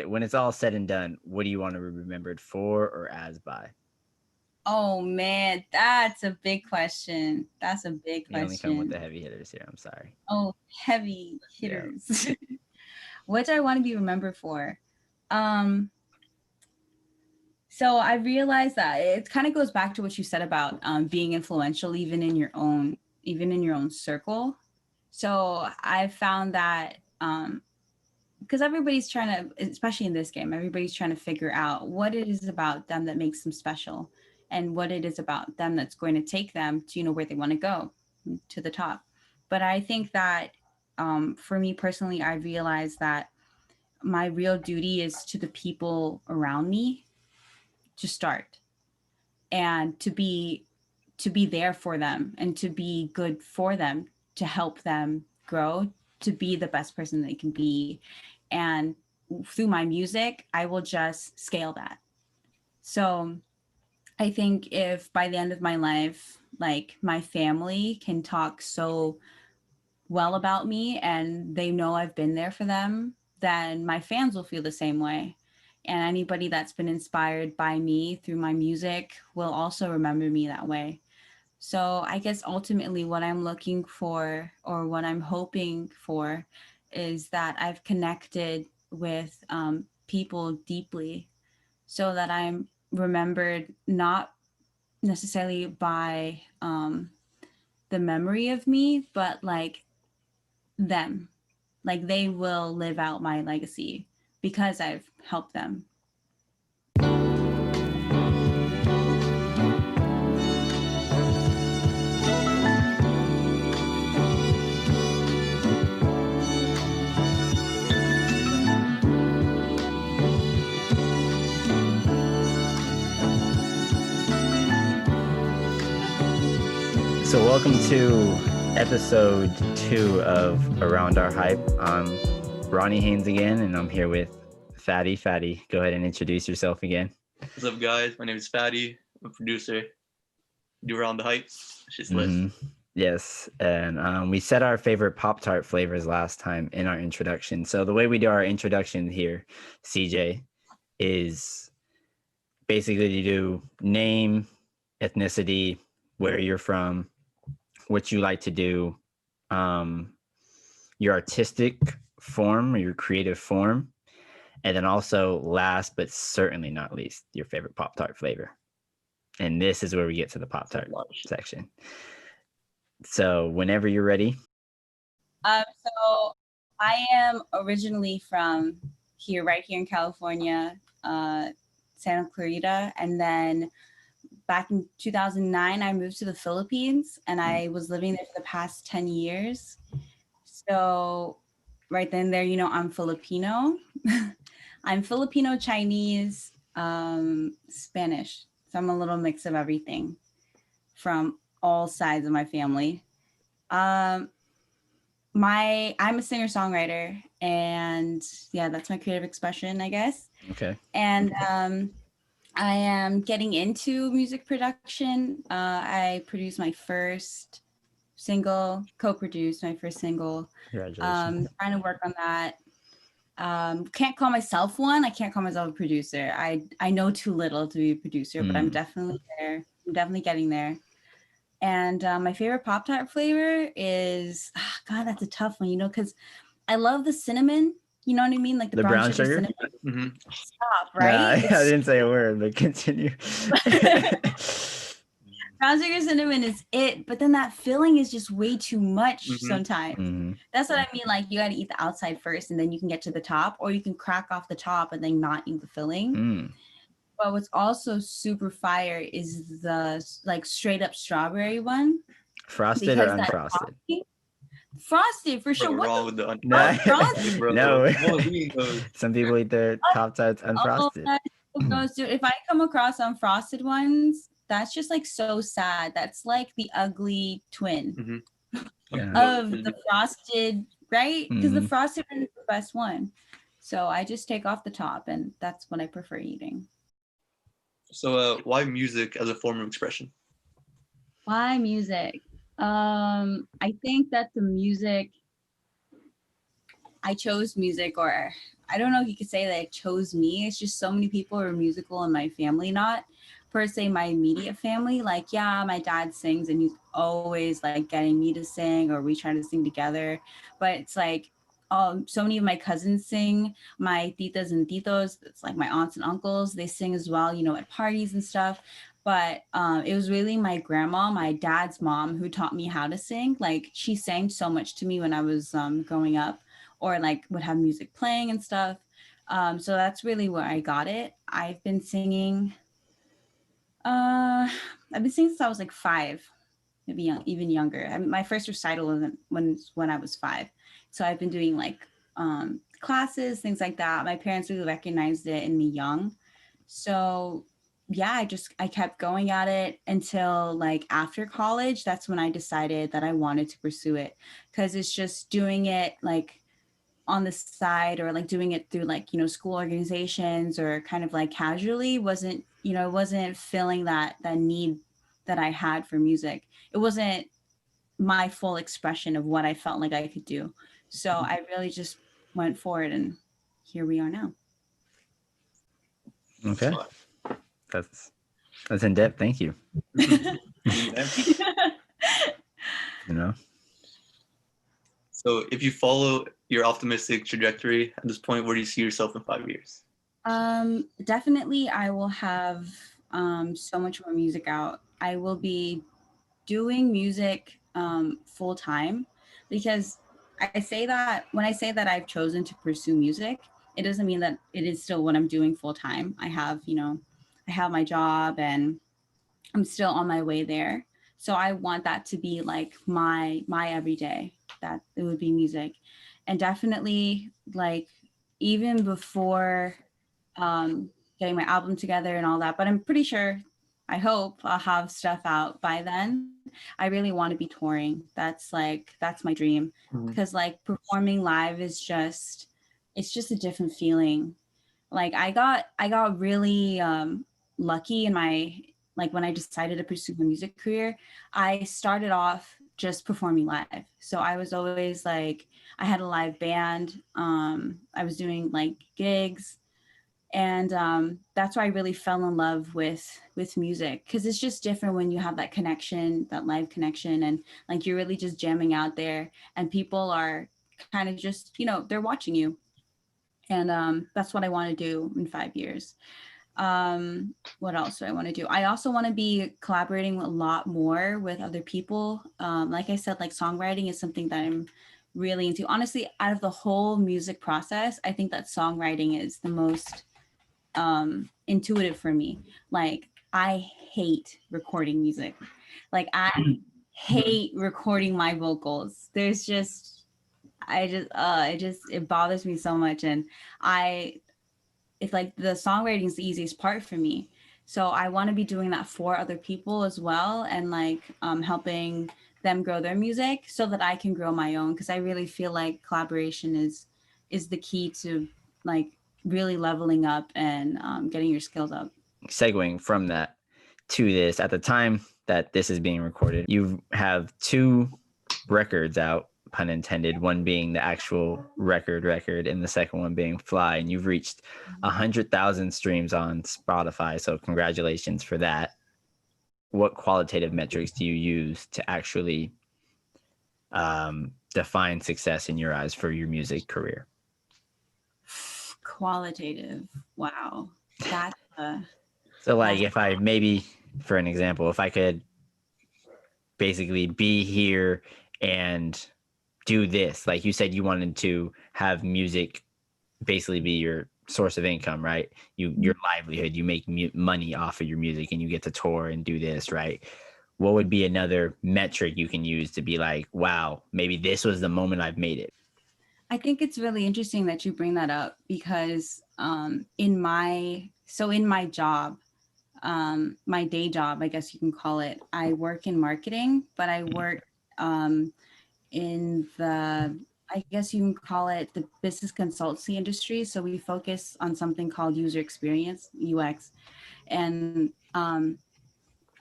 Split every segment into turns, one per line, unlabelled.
when it's all said and done, what do you want to be remembered for or as by?
Oh man, that's a big question. That's a big
You only come with
question.
the heavy hitters here. I'm sorry.
Oh, heavy
Yeah.
hitters. What do I want to be remembered for? Um, so I realized that it kind of goes back to what you said about being influential, even in your own circle. So I found that because everybody's trying to, especially in this game, everybody's trying to figure out what it is about them that makes them special, and what it is about them that's going to take them to where they want to go, to the top. But I think that for me personally, I realized that my real duty is to the people around me to start, and to be there for them, and to be good for them, to help them grow, to be the best person they can be. And through my music, I will just scale that. So I think if by the end of my life, like my family can talk so well about me and they know I've been there for them, then my fans will feel the same way. And anybody that's been inspired by me through my music will also remember me that way. So I guess ultimately what I'm looking for, or what I'm hoping for, is that I've connected with people deeply, so that I'm remembered not necessarily by the memory of me, but like them. Like they will live out my legacy because I've helped them.
So welcome to episode 2 of Around Our Hype. I'm Ronnie Haynes again, and I'm here with Fatty. Fatty, go ahead and introduce yourself again.
What's up, guys? My name is Fatty. I'm a producer. Do Around the Hype. It's just lit.
Yes, and we said our favorite Pop-Tart flavors last time in our introduction. So the way we do our introduction here, CJ, is basically you do name, ethnicity, where you're from, what you like to do, your artistic form or your creative form, and then also last but certainly not least, your favorite Pop-Tart flavor. And this is where we get to the Pop-Tart section. So whenever you're ready.
So I am originally from here, right here in California, Santa Clarita, and then back in 2009, I moved to the Philippines, and I was living there for the past 10 years. So right then there, I'm Filipino. I'm Filipino, Chinese, Spanish. So I'm a little mix of everything from all sides of my family. I'm a singer-songwriter, and yeah, that's my creative expression, I guess.
Okay.
And I am getting into music production. I produced my first single, co-produced my first single.
Congratulations.
Trying to work on that. Can't call myself one. I can't call myself a producer. I know too little to be a producer, but I'm definitely there. I'm definitely getting there. And my favorite Pop-Tart flavor is, God, that's a tough one, because I love the cinnamon. You know what I mean? Like the brown sugar cinnamon.
Mm-hmm.
Stop, right?
I didn't say a word, but continue.
Brown sugar cinnamon is it, but then that filling is just way too much sometimes. That's what I mean. Like you got to eat the outside first, and then you can get to the top, or you can crack off the top and then not eat the filling. But what's also super fire is the like straight up strawberry one.
Frosted or unfrosted?
Frosted for sure.
Bro,
what
wrong with the
frosted?
bro.
No.
No.
Some people eat their Pop-Tarts unfrosted.
If I come across unfrosted ones, that's just like so sad. That's like the ugly twin of the frosted, right? Because the frosted one is the best one. So I just take off the top, and that's what I prefer eating.
So why music as a form of expression?
Why music? I think that the music, I chose music, or I don't know if you could say that it chose me. It's just so many people are musical in my family, not per se my immediate family. Like, yeah, my dad sings and he's always like getting me to sing, or we try to sing together. But it's like, so many of my cousins sing, my titas and titos, it's like my aunts and uncles, they sing as well, you know, at parties and stuff. But it was really my grandma, my dad's mom, who taught me how to sing. Like, she sang so much to me when I was growing up, or like would have music playing and stuff. So that's really where I got it. I've been singing. I've been singing since I was like 5, maybe even younger. I mean, my first recital was when I was 5. So I've been doing like classes, things like that. My parents really recognized it in me young. So yeah, I kept going at it until like after college. That's when I decided that I wanted to pursue it, because it's just doing it like on the side, or like doing it through like, you know, school organizations or kind of like casually, wasn't, you know, wasn't filling that need that I had for music. It wasn't my full expression of what I felt like I could do. So I really just went for it, and here we are now.
Okay. That's in depth. Thank you. You know,
So if you follow your optimistic trajectory at this point, where do you see yourself in 5 years?
Definitely I will have so much more music out. I will be doing music full time, because I say that when I say that I've chosen to pursue music, it doesn't mean that it is still what I'm doing full time. I have, you know, I have my job and I'm still on my way there. So I want that to be like my everyday, that it would be music. And definitely like even before getting my album together and all that, but I'm pretty sure, I hope I'll have stuff out by then. I really want to be touring. That's my dream, because like performing live is just, it's just a different feeling. Like I got really lucky in my, like when I decided to pursue my music career, I started off just performing live. So I was always like, I had a live band. I was doing like gigs, and that's why I really fell in love with music, because it's just different when you have that connection, that live connection, and like you're really just jamming out there, and people are kind of just, you know, they're watching you. And that's what I want to do in 5 years. What else do I want to do? I also want to be collaborating a lot more with other people. Like I said, like songwriting is something that I'm really into. Honestly, out of the whole music process, I think that songwriting is the most intuitive for me. Like I hate recording music. Like I hate recording my vocals. There's just, it bothers me so much. And it's like the songwriting is the easiest part for me. So I want to be doing that for other people as well, and like helping them grow their music so that I can grow my own. Because I really feel like collaboration is the key to like really leveling up and getting your skills up.
segueing from that to this, at the time that this is being recorded, you have 2 records out, pun intended, one being the actual record, and the second one being Fly, and you've reached 100,000 streams on Spotify. So congratulations for that. What qualitative metrics do you use to actually define success in your eyes for your music career?
Qualitative. Wow. That's
So like if I maybe, for an example, if I could basically be here and do this, like you said, you wanted to have music basically be your source of income, right? Your livelihood, you make money off of your music and you get to tour and do this, right? What would be another metric you can use to be like, wow, maybe this was the moment I've made it?
I think it's really interesting that you bring that up, because in my job, my day job, I guess you can call it, I work in marketing, but I work in the, I guess you can call it the business consultancy industry. So we focus on something called user experience, UX, and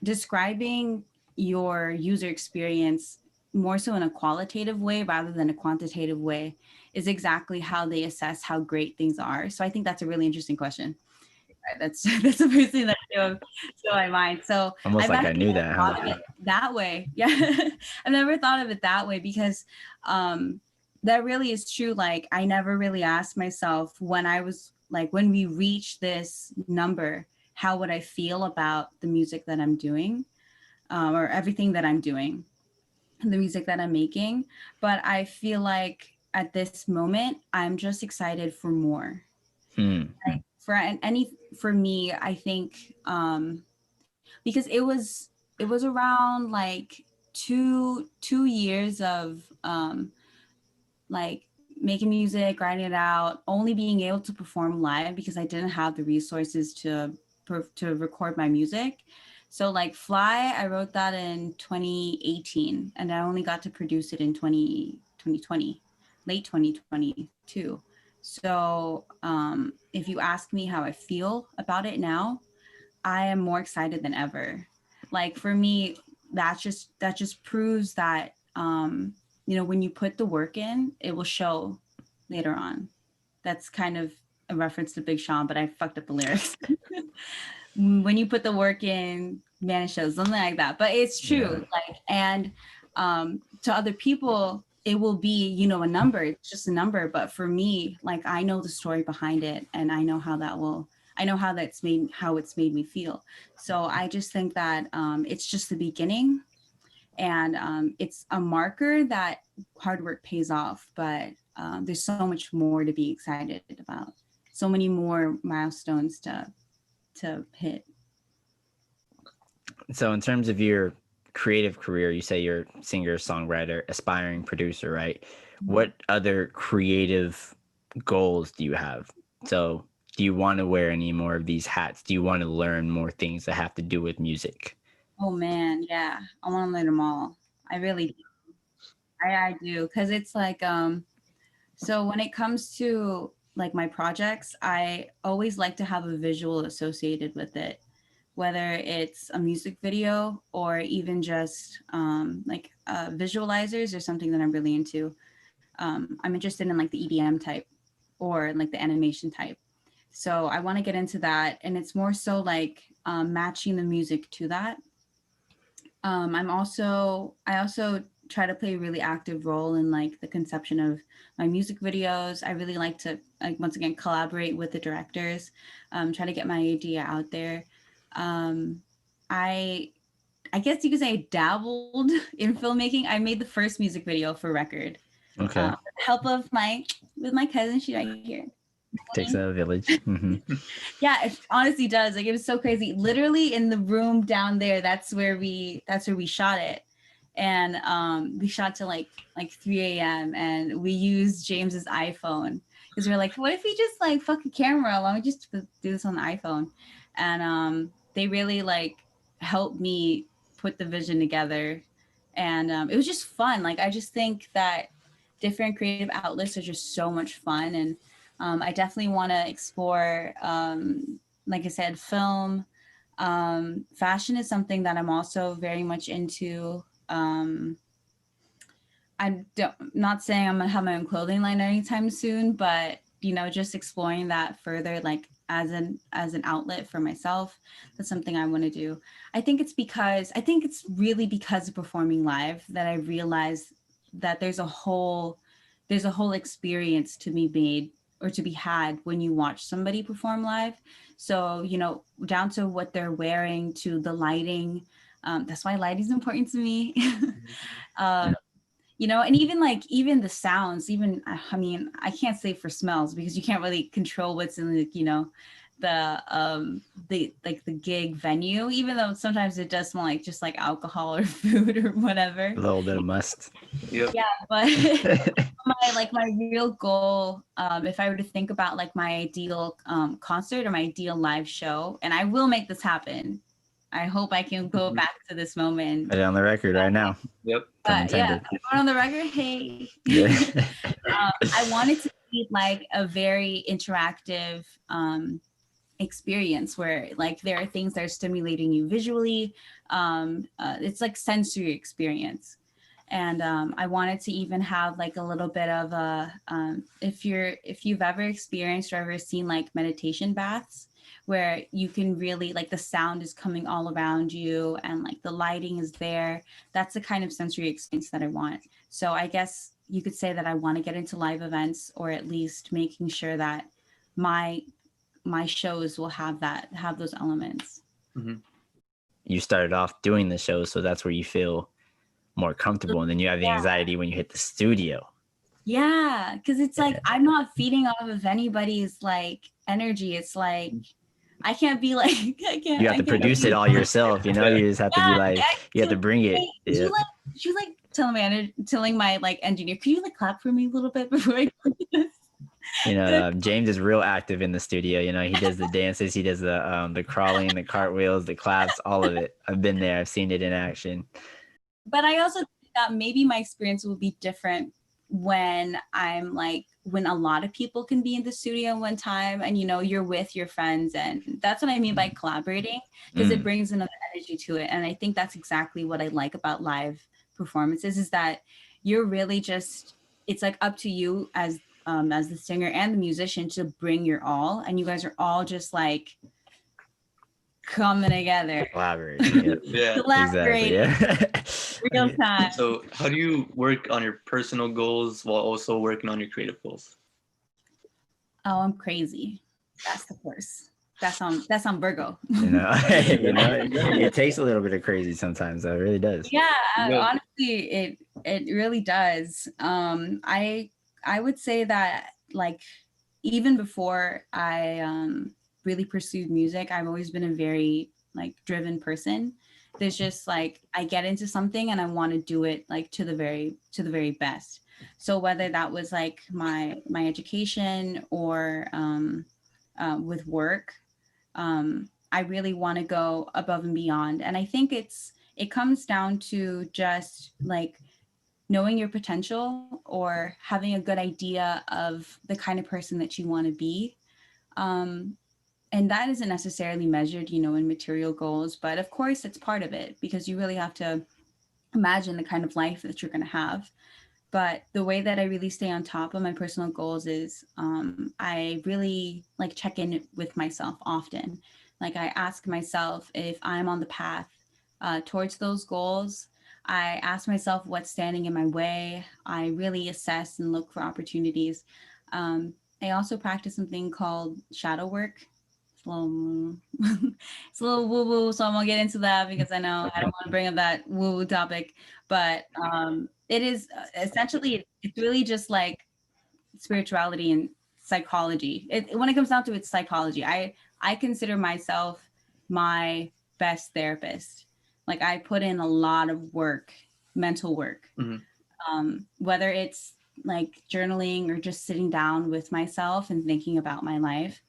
describing your user experience more so in a qualitative way rather than a quantitative way is exactly how they assess how great things are. So I think that's a really interesting question. That's the first thing that came to my mind. So
Almost like I knew that, huh?
thought of it that way. Yeah, I've never thought of it that way because that really is true. Like I never really asked myself when we reach this number, how would I feel about the music that I'm doing, or everything that I'm doing, the music that I'm making. But I feel like at this moment, I'm just excited for more. Like for me, I think because it was around like two years of like making music, writing it out, only being able to perform live because I didn't have the resources to record my music. So like Fly, I wrote that in 2018 and I only got to produce it in 2020, late 2022. So if you ask me how I feel about it now, I am more excited than ever. Like for me, that just proves that when you put the work in, it will show later on. That's kind of a reference to Big Sean, but I fucked up the lyrics. When you put the work in, man, it shows, something like that. But it's true. Yeah. Like, and to other people, it will be, a number. It's just a number. But for me, like I know the story behind it, and I know how it's made me feel. So I just think that it's just the beginning, and it's a marker that hard work pays off. But there's so much more to be excited about. So many more milestones to hit.
So in terms of your creative career, you say you're singer, songwriter, aspiring producer, right? Mm-hmm. What other creative goals do you have? So do you want to wear any more of these hats? Do you want to learn more things that have to do with music?
Oh man, yeah. I want to learn them all. I really do. I do. Because it's like, so when it comes to like my projects, I always like to have a visual associated with it, whether it's a music video or even just visualizers or something that I'm really into. I'm interested in like the EDM type or like the animation type. So I want to get into that. And it's more so like matching the music to that. I also try to play a really active role in like the conception of my music videos. I really like to once again collaborate with the directors, try to get my idea out there. I guess you could say I dabbled in filmmaking. I made the first music video for Record.
Okay.
With the help of my cousin. She's right here.
Takes a village. Mm-hmm.
Yeah, it honestly does. Like it was so crazy. Literally in the room down there, that's where we shot it. And we shot till like 3 a.m. and we used James's iPhone because we're like, what if we just like fuck a camera? Why don't we just do this on the iPhone? And they really like helped me put the vision together. And it was just fun. Like I just think that different creative outlets are just so much fun. And I definitely want to explore, like I said, film. Fashion is something that I'm also very much into. I'm not saying I'm gonna have my own clothing line anytime soon, but just exploring that further, like as an outlet for myself. That's something I want to do. I think it's really because of performing live that I realized that there's a whole experience to be made or to be had when you watch somebody perform live. So, down to what they're wearing, to the lighting. That's why lighting is important to me. And even the sounds, I can't say for smells because you can't really control what's in the gig venue, even though sometimes it does smell like just like alcohol or food or whatever.
A little bit of must.
Yep.
Yeah, but my real goal, if I were to think about like my ideal concert or my ideal live show, and I will make this happen. I hope I can go back to this moment.
Put it on the record right now.
Yep.
Yeah, on the record. Hey.
Yeah.
I wanted to be like a very interactive experience where like there are things that are stimulating you visually. It's like sensory experience. And I wanted to even have like a little bit of a, if you've ever experienced or ever seen like meditation baths, where you can really like the sound is coming all around you and like the lighting is there. That's the kind of sensory experience that I want. So I guess you could say that I want to get into live events, or at least making sure that my shows will have those elements.
Mm-hmm.
You started off doing the show, so that's where you feel more comfortable, and then you have the anxiety when you hit the studio.
Yeah, because it's like I'm not feeding off of anybody's like energy. It's like I can't be like
You have to produce it all yourself, you know. You just have to be like, you have to bring it.
She was like telling my like engineer, could you like clap for me a little bit before I do this?
You know, James is real active in the studio. You know, he does the dances, he does the crawling, the cartwheels, the claps, all of it. I've been there, I've seen it in action.
But I also think that maybe my experience will be different when when a lot of people can be in the studio one time, and you know, you're with your friends, and that's what I mean by collaborating, because it brings another energy to it. And I think that's exactly what I like about live performances, is that you're really just, it's like up to you as the singer and the musician to bring your all, and you guys are all just like coming together.
Collaborating.
Yeah.
Exactly. Yeah.
Real time.
So how do you work on your personal goals while also working on your creative goals?
Oh, I'm crazy. That's the first. That's on Virgo.
You know, it takes a little bit of crazy sometimes, though. It really does.
Yeah, honestly, it really does. I would say that like even before I really pursued music, I've always been a very like driven person. There's just like I get into something and I want to do it like to the very best. So whether that was like my education or with work, I really want to go above and beyond. And I think it comes down to just like knowing your potential or having a good idea of the kind of person that you want to be. And that isn't necessarily measured, you know, in material goals, but of course it's part of it, because you really have to imagine the kind of life that you're going to have. But the way that I really stay on top of my personal goals is I really like check in with myself often. Like I ask myself if I'm on the path towards those goals. I ask myself what's standing in my way. I really assess and look for opportunities. I also practice something called shadow work. It's a little woo-woo, so I'm gonna get into that because I know I don't want to bring up that woo-woo topic, but it is essentially, it's really just like spirituality and psychology. When it comes down to it's psychology. I consider myself my best therapist. Like I put in a lot of work, mental work, whether it's like journaling or just sitting down with myself and thinking about my life.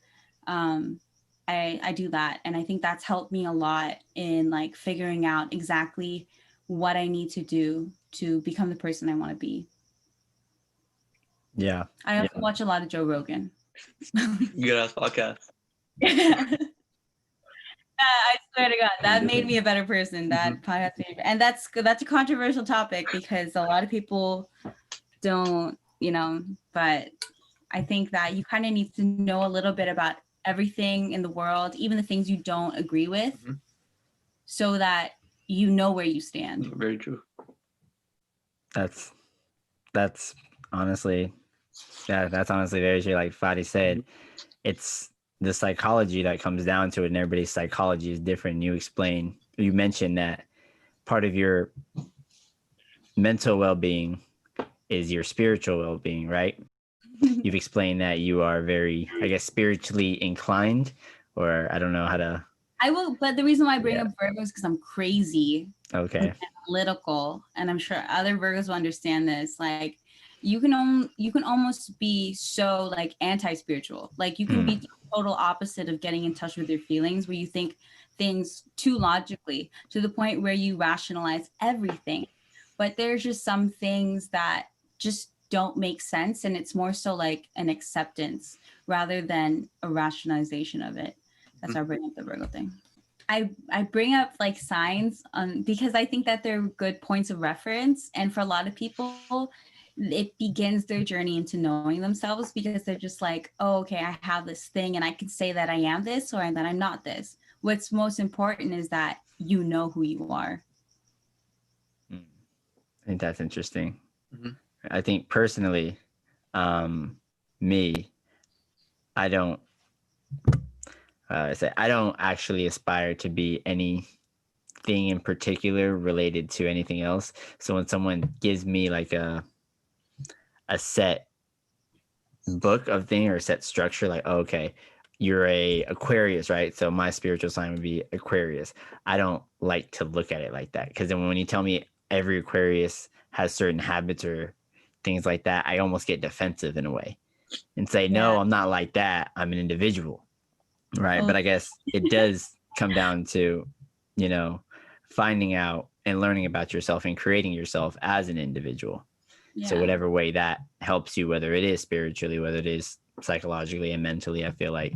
I do that. And I think that's helped me a lot in like figuring out exactly what I need to do to become the person I want to be.
Yeah.
I also watch a lot of Joe Rogan.
Good ass podcast.
I swear to God, that made me a better person. That podcast made me, and that's a controversial topic because a lot of people don't, you know, but I think that you kind of need to know a little bit about everything in the world, even the things you don't agree with, so that you know where you stand.
Very true.
That's honestly, that's honestly very true. Like Fadi said, it's the psychology that comes down to it, and everybody's psychology is different. You mentioned that part of your mental well-being is your spiritual well-being, right? You've explained that you are very, I guess, spiritually inclined, or I don't know how to.
I will, but the reason why I bring up Virgo is because I'm crazy,
okay,
analytical, and I'm sure other Virgos will understand this. Like, you can almost be so like anti-spiritual. Like, you can be total opposite of getting in touch with your feelings, where you think things too logically to the point where you rationalize everything. But there's just some things that just don't make sense, and it's more so like an acceptance rather than a rationalization of it. That's how I bring up the Virgo thing. I bring up like signs because I think that they're good points of reference. And for a lot of people, it begins their journey into knowing themselves because they're just like, oh, okay, I have this thing and I can say that I am this or that I'm not this. What's most important is that you know who you are.
I think that's interesting.
Mhm.
I think personally, me, I don't I don't actually aspire to be anything in particular related to anything else. So when someone gives me like a set book of thing or a set structure, like, oh, okay, you're a Aquarius, right? So my spiritual sign would be Aquarius. I don't like to look at it like that because then when you tell me every Aquarius has certain habits or things like that, I almost get defensive in a way and say, no, I'm not like that. I'm an individual. Right.
Oh.
But I guess it does come down to, finding out and learning about yourself and creating yourself as an individual.
Yeah.
So whatever way that helps you, whether it is spiritually, whether it is psychologically and mentally, I feel like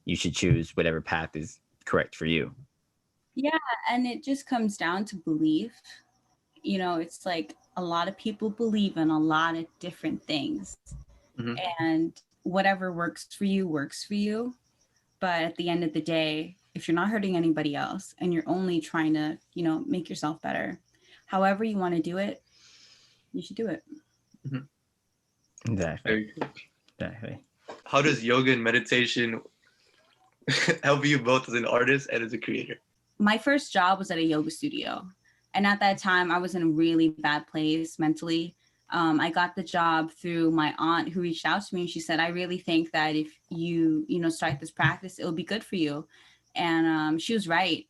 you should choose whatever path is correct for you.
Yeah. And it just comes down to belief. It's like a lot of people believe in a lot of different things.
Mhm.
And whatever works for you. But at the end of the day, if you're not hurting anybody else and you're only trying to, make yourself better, however you want to do it, you should do it.
Exactly.
How does yoga and meditation help you both as an artist and as a creator?
My first job was at a yoga studio. And at that time, I was in a really bad place mentally. I got the job through my aunt who reached out to me. She said, I really think that if you, start this practice, it'll be good for you. And she was right.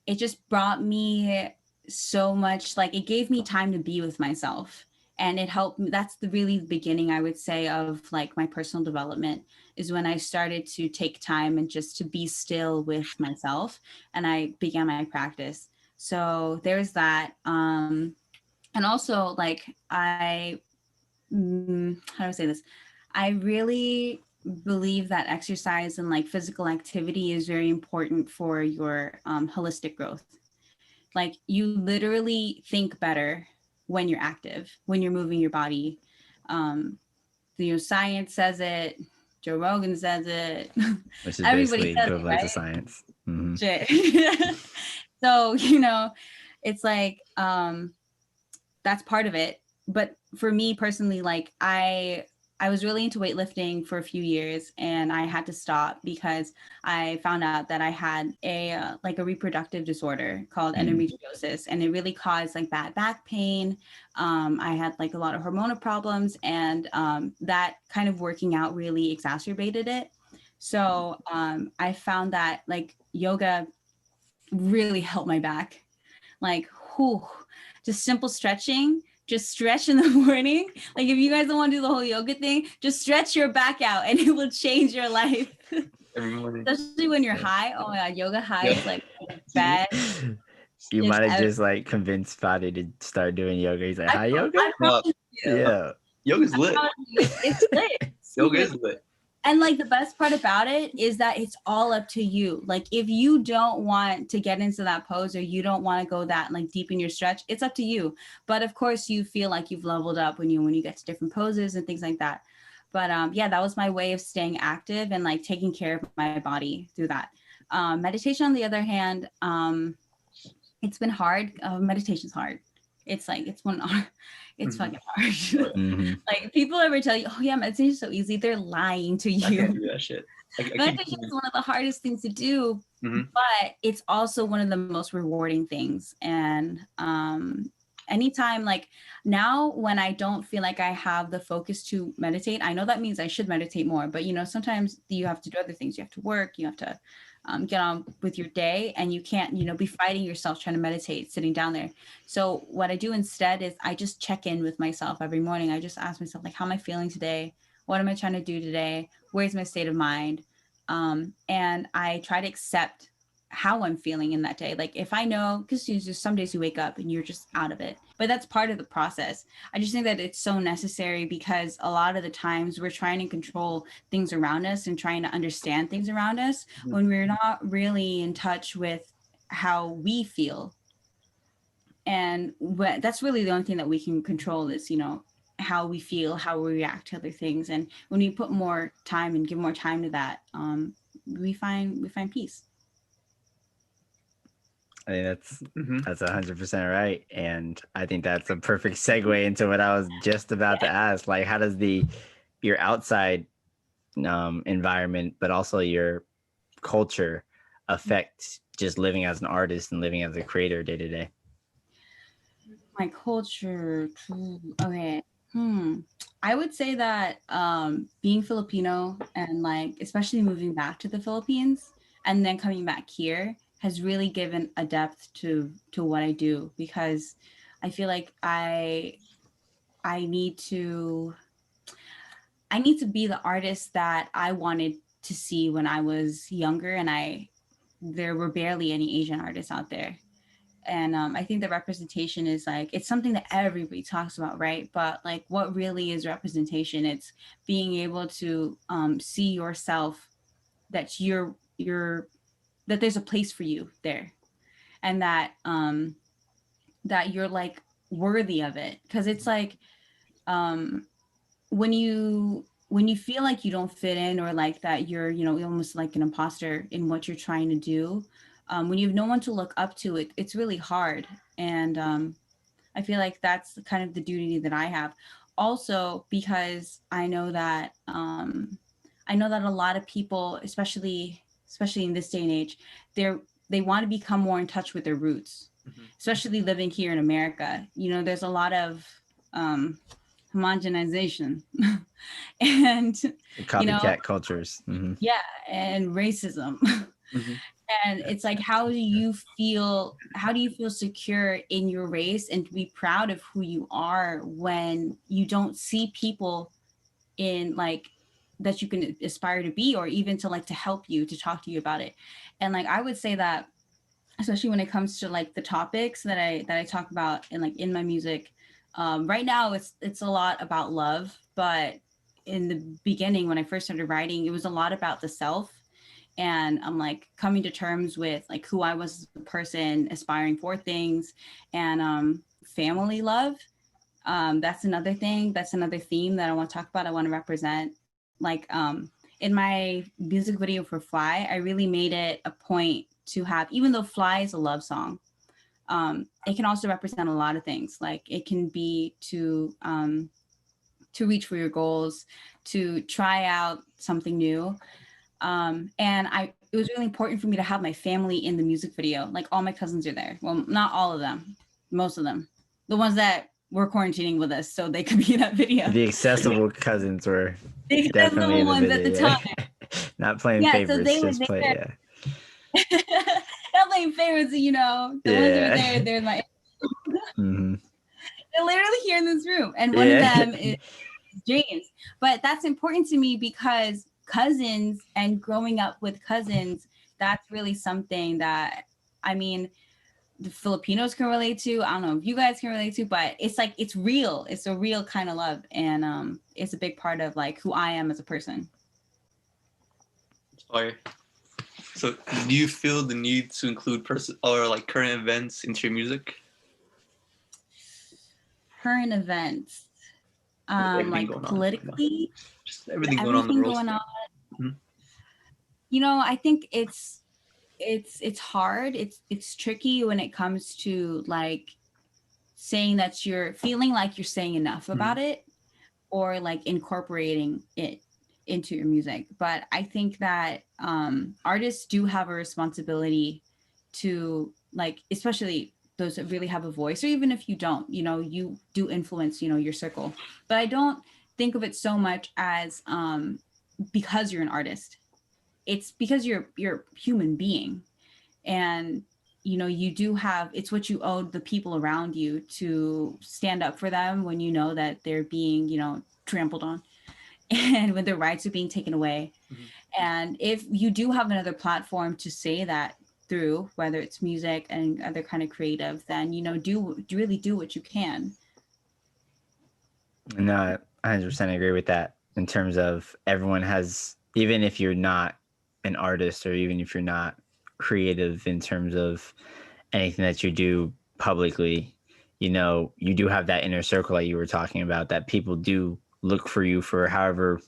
It just brought me so much, like it gave me time to be with myself. And it helped me. That's the really beginning, I would say, of like my personal development is when I started to take time and just to be still with myself. And I began my practice. So there's that. And also like how do I say this? I really believe that exercise and like physical activity is very important for your holistic growth. Like you literally think better when you're active, when you're moving your body. Science says it. Joe Rogan says it.
Which is
Everybody
basically
says
equivalent
it,
to
right?
science. Mm-hmm.
Shit. So, it's like that's part of it. But for me personally, like I was really into weightlifting for a few years and I had to stop because I found out that I had a reproductive disorder called endometriosis, and it really caused like bad back pain. I had like a lot of hormonal problems, and that kind of working out really exacerbated it. So I found that like yoga really helped my back. Like, whew, just simple stretching. Just stretch in the morning. Like if you guys don't want to do the whole yoga thing, just stretch your back out and it will change your life.
Every morning.
Especially when you're high. Oh my God, yoga high is like best.
You might have just like convinced Fadi to start doing yoga. He's like, hi, yoga?
I promise you.
Yeah. Yoga's lit.
It's lit.
Yoga is lit.
And like the best part about it is that it's all up to you. Like if you don't want to get into that pose or you don't want to go that like deep in your stretch, it's up to you. But of course you feel like you've leveled up when you get to different poses and things like that. But yeah, that was my way of staying active and like taking care of my body through that. Meditation, on the other hand, it's been hard. Meditation's hard. It's like it's fucking hard.
Mm-hmm.
Like people ever tell you, oh yeah, meditation is so easy, they're lying to you.
I can't do that shit.
Meditation is one of the hardest things to do, but it's also one of the most rewarding things. And anytime, like now when I don't feel like I have the focus to meditate, I know that means I should meditate more, but sometimes you have to do other things. You have to work, you have to get on with your day, and you can't, be fighting yourself trying to meditate, sitting down there. So what I do instead is I just check in with myself every morning. I just ask myself, like, how am I feeling today? What am I trying to do today? Where's my state of mind? And I try to accept how I'm feeling in that day. Like if I know, because just some days you wake up and you're just out of it. but that's part of the process. I just think that it's so necessary because a lot of the times we're trying to control things around us and trying to understand things around us when we're not really in touch with how we feel. And that's really the only thing that we can control is, how we feel, how we react to other things. And when we put more time and give more time to that, we find peace.
I think that's 100% right, and I think that's a perfect segue into what I was just about to ask. Like, how does your outside environment, but also your culture, affect just living as an artist and living as a creator day to day?
My culture, okay. I would say that being Filipino and like especially moving back to the Philippines and then coming back here has really given a depth to what I do, because I feel like I need to be the artist that I wanted to see when I was younger, and there were barely any Asian artists out there. And I think that representation is like, it's something that everybody talks about, right? But like, what really is representation? It's being able to see yourself, that that there's a place for you there, and that that you're like worthy of it. Because it's like when you feel like you don't fit in, or like that you're almost like an imposter in what you're trying to do, when you have no one to look up to, it's really hard. And I feel like that's kind of the duty that I have, also because I know that a lot of people, especially in this day and age, they want to become more in touch with their roots, especially living here in America. There's a lot of homogenization and
Copycat cultures.
Yeah, and racism. And it's like, how do you feel secure in your race and to be proud of who you are when you don't see people in like that you can aspire to be, or even to like to help you, to talk to you about it? And like, I would say that especially when it comes to like the topics that I talk about in my music, right now it's a lot about love, but in the beginning when I first started writing, it was a lot about the self. And I'm like coming to terms with like who I was as a person, aspiring for things, and family love. That's another thing. That's another theme that I want to talk about. I want to represent. Like in my music video for Fly, I really made it a point to have, even though Fly is a love song, it can also represent a lot of things. Like it can be to reach for your goals, to try out something new. And it was really important for me to have my family in the music video. Like all my cousins are there. Well, not all of them, most of them, the ones that were quarantining with us, so they could be in that video.
The accessible cousins were
the
definitely in the
ones
video,
at the time.
Not playing favorites, so just play.
Not playing favorites, the ones that were there, they're like they're literally here in this room, and one of them is James. But that's important to me because cousins and growing up with cousins, that's really something that, I mean, the Filipinos can relate to. I don't know if you guys can relate to, but it's like, it's real. It's a real kind of love. And it's a big part of like who I am as a person.
Sorry. So do you feel the need to include current events into your music? Current
events. Like politically,
just everything going on in the world.
I think it's hard. It's tricky when it comes to like saying that you're feeling like you're saying enough about it, or like incorporating it into your music. But I think that artists do have a responsibility to, like, especially those that really have a voice, or even if you don't, you do influence, your circle. But I don't think of it so much as because you're an artist. It's because you're a human being, and you do have, it's what you owe the people around you to stand up for them when you know that they're being trampled on, and when their rights are being taken away. And if you do have another platform to say that through, whether it's music and other kind of creative, then, you know, really do what you can.
No, I 100% agree with that in terms of everyone has, even if you're not an artist or even if you're not creative in terms of anything that you do publicly, you know, you do have that inner circle that you were talking about, that people do look for you for however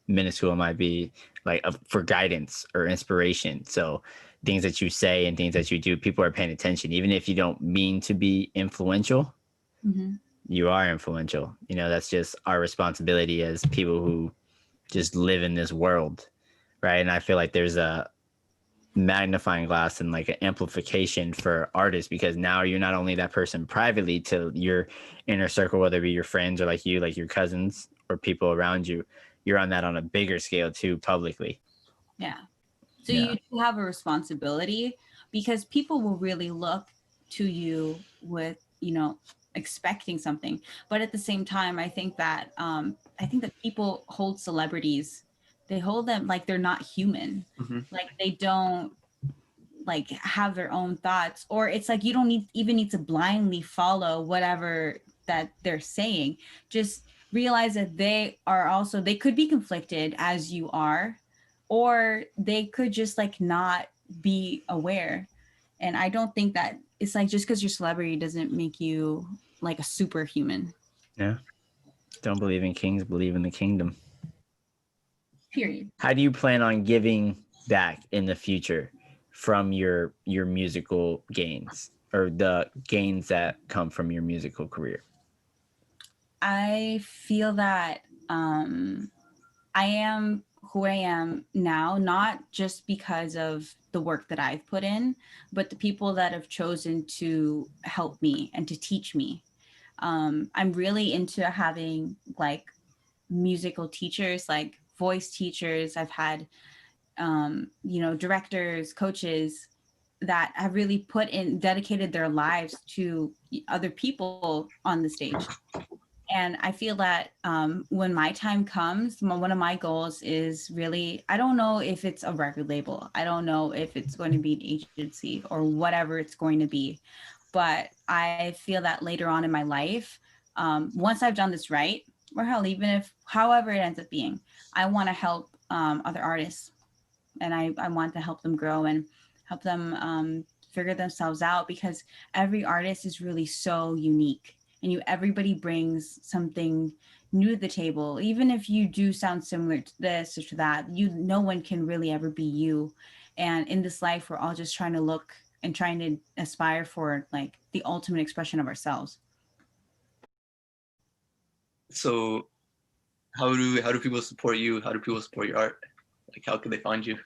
minuscule it might be, like for guidance or inspiration. So things that you say and things that you do, people are paying attention, even if you don't mean to be influential.
Mm-hmm.
You are influential. You know, that's just our responsibility as people who just live in this world, right? And I feel like there's a magnifying glass and like an amplification for artists, because now you're not only that person privately to your inner circle, whether it be your friends or like you, like your cousins or people around you, you're on that on a bigger scale too publicly.
Yeah. So
Yeah.
you do have a responsibility, because people will really look to you with, you know, expecting something. But at the same time, I think that people hold celebrities, they hold them like they're not human.
Mm-hmm.
Like they don't like have their own thoughts, or it's like you don't need to blindly follow whatever that they're saying. Just realize that they could be conflicted as you are, or they could just like not be aware. And I don't think that it's like just because you're celebrity doesn't make you like a superhuman.
Yeah. Don't believe in kings, believe in the kingdom.
Period.
How do you plan on giving back in the future from your musical gains, or the gains that come from your musical career?
I feel that I am who I am now, not just because of the work that I've put in, but the people that have chosen to help me and to teach me. I'm really into having like musical teachers, like voice teachers. I've had, you know, directors, coaches that have really dedicated their lives to other people on the stage. And I feel that when my time comes, one of my goals is really, I don't know if it's a record label. I don't know if it's going to be an agency or whatever it's going to be. But I feel that later on in my life, once I've done this right, or hell, even if however it ends up being, I want to help other artists. And I want to help them grow and help them figure themselves out, because every artist is really so unique. And everybody brings something new to the table. Even if you do sound similar to this or to that, no one can really ever be you. And in this life, we're all just trying to look and trying to aspire for like the ultimate expression of ourselves.
So how do people support you? How do people support your art? Like how can they find you?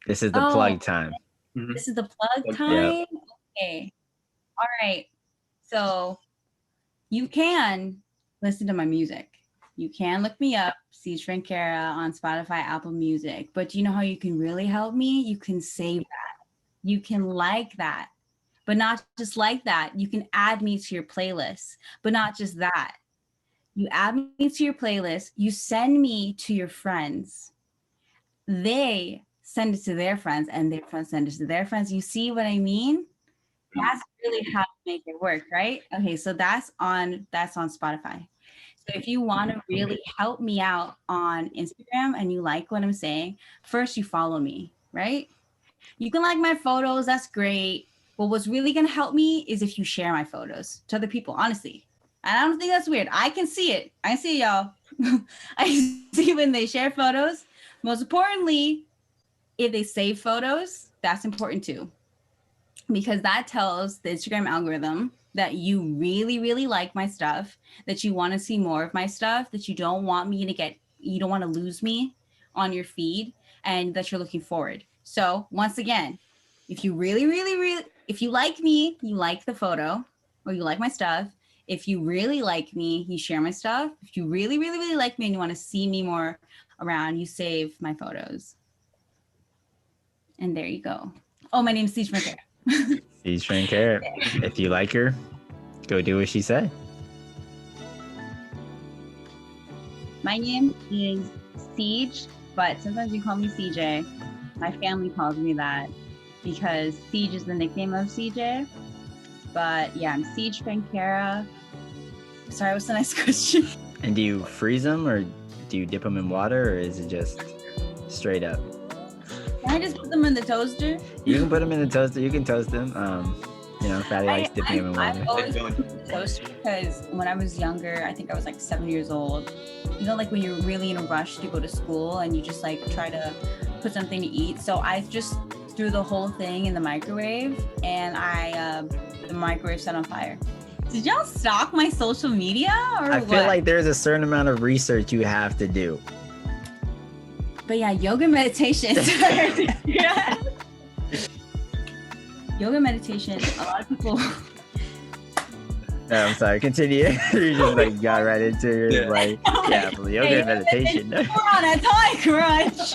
This is the plug time.
Mm-hmm.
This is the plug time?
Yep.
Okay. All right. So you can listen to my music. You can look me up, Ceej Frankera, on Spotify, Apple Music. But do you know how you can really help me? You can save that. You can like that. But not just like that. You can add me to your playlist. But not just that. You add me to your playlist. You send me to your friends. They send it to their friends, and their friends send it to their friends. You see what I mean? That's really how to make it work, right? Okay, so that's on Spotify. So if you want to really help me out on Instagram and you like what I'm saying, first you follow me, right? You can like my photos, that's great. But what's really gonna help me is if you share my photos to other people, honestly. And I don't think that's weird. I can see it. I see y'all. I see when they share photos. Most importantly, if they save photos, that's important too, because that tells the Instagram algorithm that you really, really like my stuff, that you want to see more of my stuff, that you don't want to lose me on your feed, and that you're looking forward. So once again, if you really, really, really, if you like me, you like the photo, or you like my stuff. If you really like me, you share my stuff. If you really, really, really like me and you want to see me more around, you save my photos. And there you go. Oh, my name is Ceej Frankera.
Ceej Frankera. If you like her, go do what she said.
My name is Ceej, but sometimes you call me CJ. My family calls me that. because Ceej is the nickname of CJ. But yeah, I'm Ceej Frankera. Sorry, what's the next question?
And do you freeze them or do you dip them in water or is it just straight up?
Can I just put them in the toaster?
You can put them in the toaster. You can toast them. You know, Fatty likes dipping them in water.
I've always put them in the toaster because when I was younger, I think I was like 7 years old. You know, like when you're really in a rush to go to school and you just like try to put something to eat. So I just threw the whole thing in the microwave and the microwave set on fire. Did y'all stalk my social media or
I
what?
feel like there's a certain amount of research you have to do.
But yeah, yoga meditation. Yeah. Yoga meditation, a lot of people.
No, I'm sorry, continue. You just like got right into it.
Yeah.
Like, yeah, well, yoga and meditation.
Come on, that's all I crunch.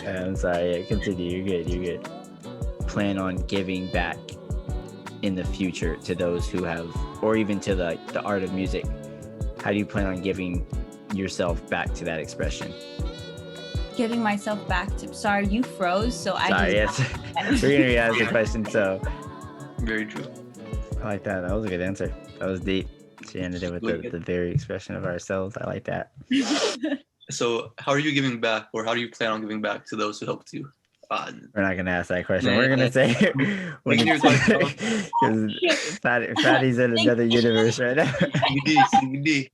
I'm sorry, yeah, continue. You're good. Plan on giving back in the future to those who have, or even to the art of music. How do you plan on giving yourself back to that expression?
Giving myself back to. Sorry, you froze, so I.
Sorry, yes. We're gonna re-ask the question. So,
Very true.
I like that. That was a good answer. That was deep. She ended it with the very expression of ourselves. I like that.
So how are you giving back, or how do you plan on giving back to those who helped you?
We're not gonna ask that question.
Yeah,
We're gonna say because Fatty's in another universe right now.
CBD.